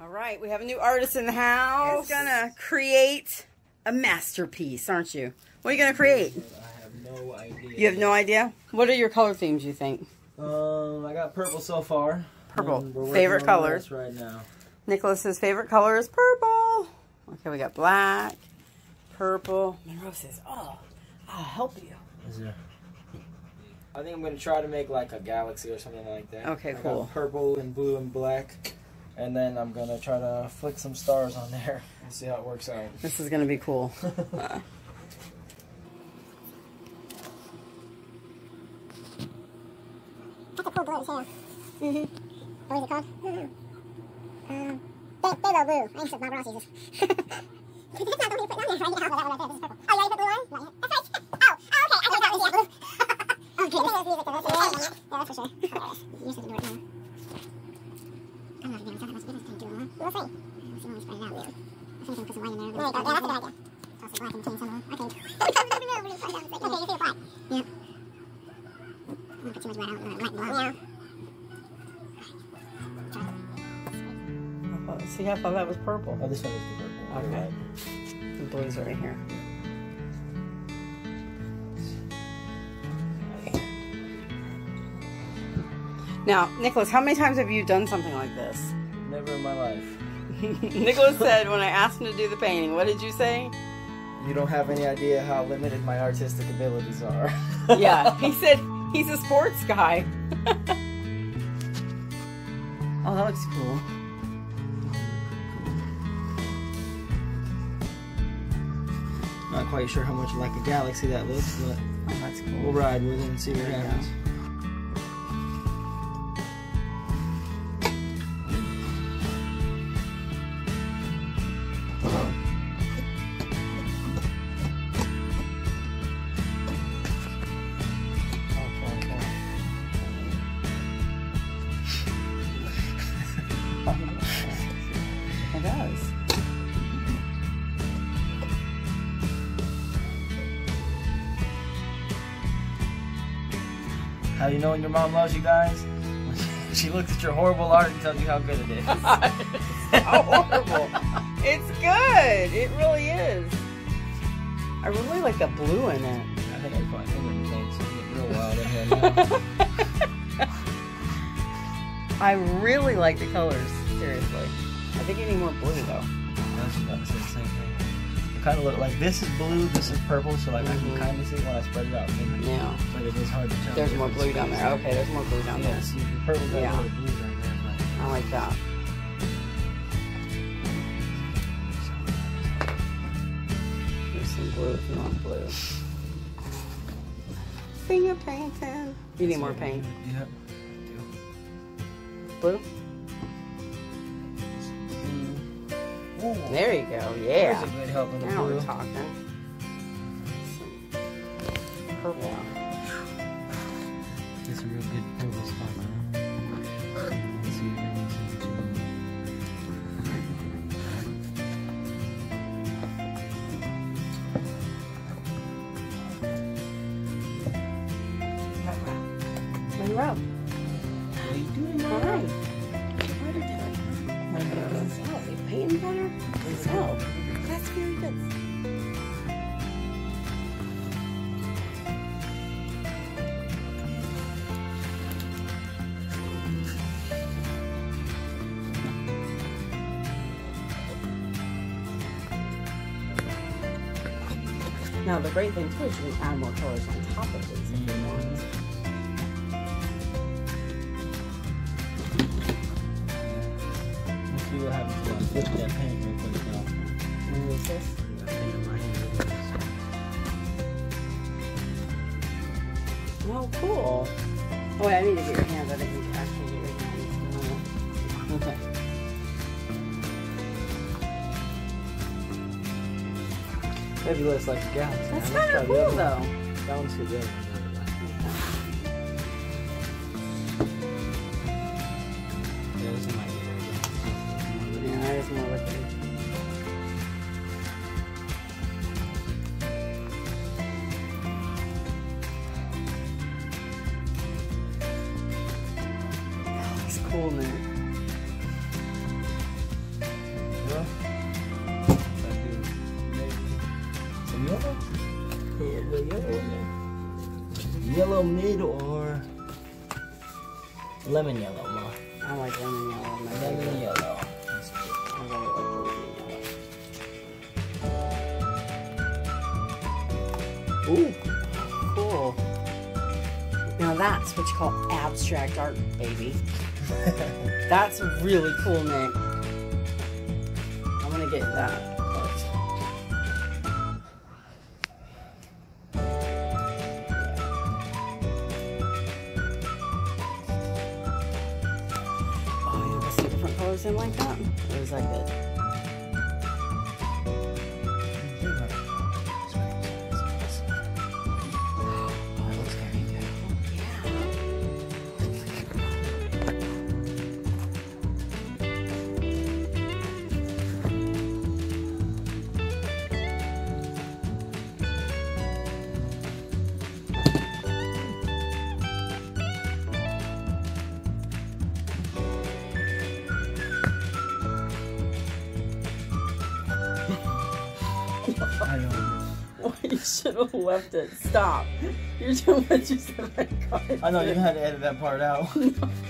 All right, we have a new artist in the house. He's gonna create a masterpiece, aren't you? What are you gonna create? I have no idea. You have no idea? What are your color themes, you think? I got purple so far. Purple. Favorite colors right now. Nicholas's favorite color is purple. Okay, we got black, purple. Monroe says, "Oh, I'll help you." Is there? I think I'm gonna try to make like a galaxy or something like that. Okay, I cool. got purple and blue and black, and then I'm gonna try to flick some stars on there and see how it works out. This is gonna be cool. That's a cool blue too. Mm-hmm. What is it called? Pharaoh blue. I think it's Bob Ross uses. That's not the one you put down there right now. That one right there. This is purple. Oh, you already put blue on? Not yet. That's right. Oh, okay. I thought that was blue. Okay. This is music though. Yeah, that's for sure. Hilarious. You should do it now. I'm not even talking about this. Can't do it, huh? We'll see. Let's see when we spread it out. I think I can put some white in there. There you go. Yeah, that's a good idea. Toss the black and change some of them. Okay. Okay, you see the black. Yep. I'm gonna put too much white on. White and blue. Yeah. See, I thought that was purple. Oh, this one is the purple. Okay. The blue's right here. Now, Nicholas, how many times have you done something like this? Never in my life. Nicholas said when I asked him to do the painting, what did you say? You don't have any idea how limited my artistic abilities are. Yeah, he said he's a sports guy. Oh, that looks cool. Not quite sure how much like a galaxy that looks, but Oh, that's cool. we'll ride with it and see what There you happens. It does. How you know when your mom loves you guys? When she looks at your horrible art and tells you how good it is. It's so horrible. It's good. It really is. I really like the blue in it. I think I put my finger in the paint, so it's getting real wild in here now. I really like the colors. Seriously. I think you need more blue though. I was about to say the same thing. It kind of look like this is blue, this is purple, so like I can kind of see it when I spread it out. Yeah. But it is hard to tell. There's more blue down there. Okay, there's more blue down there. Yeah, see, the purple got Yeah. a little blue right there. I like that. There's some blue if you want blue. Finger painting. You need more paint. Yeah. Blue? Ooh. There you go. There's Yeah. a good help in the Now blue. we're talking. Purple. It's a real good purple spot. Let's see if everyone's in Monroe. What are you doing? Hi. What are you doing? My goodness. Oh, you painting better? Oh, that's very good. Now the great thing too is you can add more colors on top of these if you want. Let's see what happens when I flip that paint real quick now. And use this. Oh, cool. Oh wait, I need to get your hands. I didn't need to actually get your hands. Okay. Maybe less like a galaxy. That's Now, let's kind try of the cool other one. though. That one's good. The other one's yeah, this one might be there. Yeah, that is more liquid. That looks cool, man. yellow mid or lemon yellow, Ma? I like lemon yellow. Lemon yellow. I really like the lemon yellow. Ooh, cool. Now that's what you call abstract art, baby. That's really cool, Nick. I'm gonna get that. Oh, you have some different colors in like that? Or is that good? Oh, it looks very good. I know. Well, you should have left it. Stop. You're doing what you said. I know you had to edit that part out.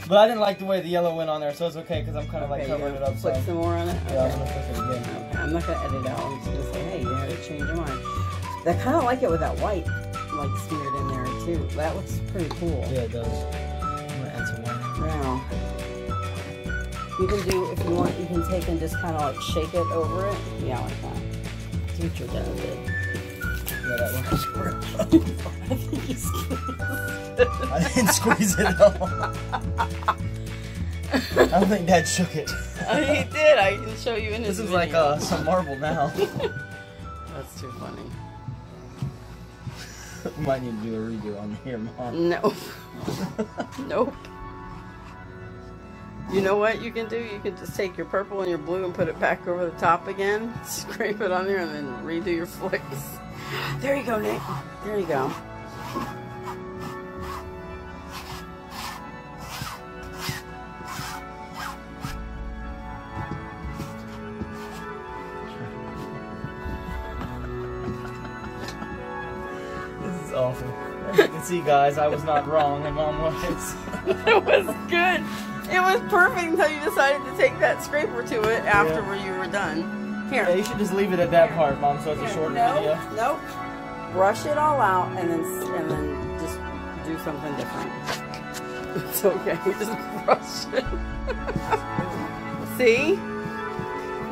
But I didn't like the way the yellow went on there, so it's okay because I'm kind of like covering it up. Put So. some more on it? Yeah, I'm going to flick it again. Okay, I'm not going to edit it out. I'm just going to say, hey, you had to change your mind. I kind of like it with that white, like, smeared in there, too. That looks pretty cool. Yeah, it does. I'm going to add some white. Yeah. You can do, if you want, you can take and just kind of, like, shake it over it. Yeah, like that. That's what your dad did. Yeah, that one was great. I think you squeezed I didn't squeeze it at all. I don't think Dad shook it. He did. I can show you in his This is video. like some marble now. That's too funny. We might need to do a redo on here, Mom. No. Nope. You know what you can do? You can just take your purple and your blue and put it back over the top again. Scrape it on there and then redo your flicks. There you go, Nick. There you go. This is awful. As you can see, guys, I was not wrong and Mom was. It was good. It was perfect until you decided to take that scraper to it after you were done. Here. Yeah, you should just leave it at that part, Mom, so it's a short video. Nope. Brush it all out and then just do something different. It's okay. Just brush it. See?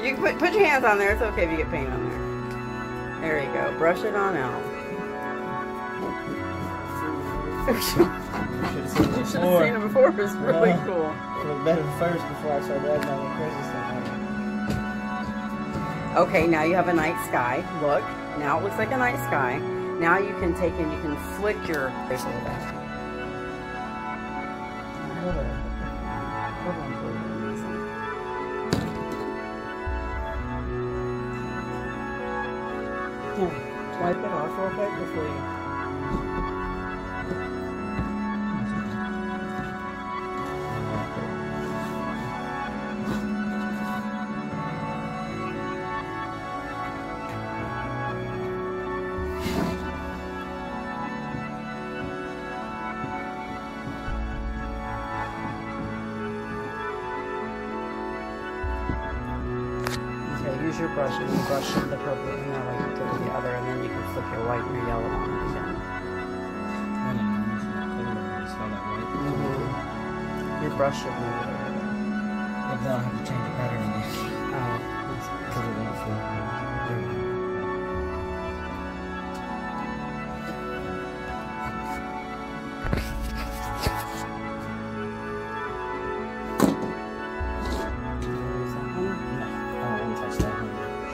You can put your hands on there. It's okay if you get paint on there. There you go. Brush it on out. You should have seen it before. It was really cool. It looked better first before I started adding all the crazy stuff on it. Okay, now you have a night sky. Look, now it looks like a night sky. Now you can take and you can flick your face a little bit. Wipe it off real quick before you. Use your brush and you brush the purple and that way you go to the other and then you can flip your white and your yellow on it again. Your brush should move it. But then I'll have to change the pattern again. Oh, Because it won't flow.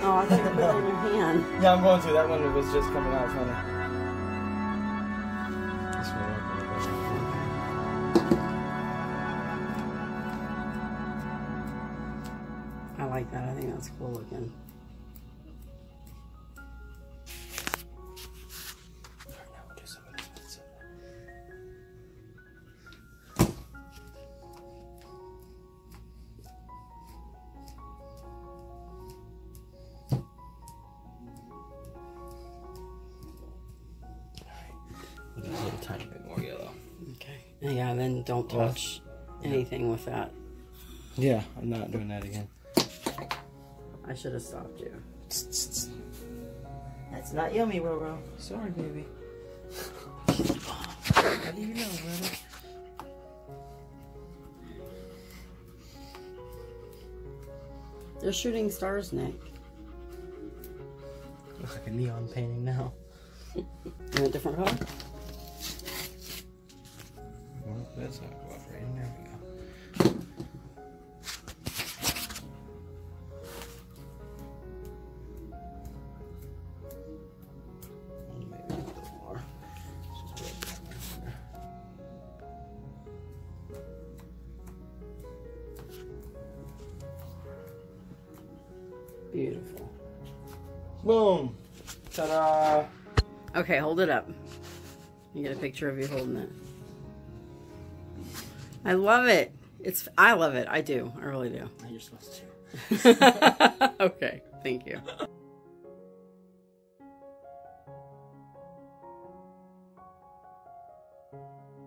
Oh, I thought you put it in your hand. Yeah, I'm going to. That one was just coming out funny. I like that. I think that's cool looking. A little tiny bit more yellow. Yeah, then don't touch anything with that. Yeah, I'm not doing that again. I should have stopped you. That's not yummy, Roro. Sorry, baby. How do you know, brother? They're shooting stars, Nick. Looks like a neon painting now. You want a different color? Well, that's not cooperating. There we go. Maybe a little more. Just put it down there. Beautiful. Boom! Ta-da! Okay, hold it up. You get a picture of you holding it. I love it. I love it. I do. I really do. You're supposed to. Okay, thank you.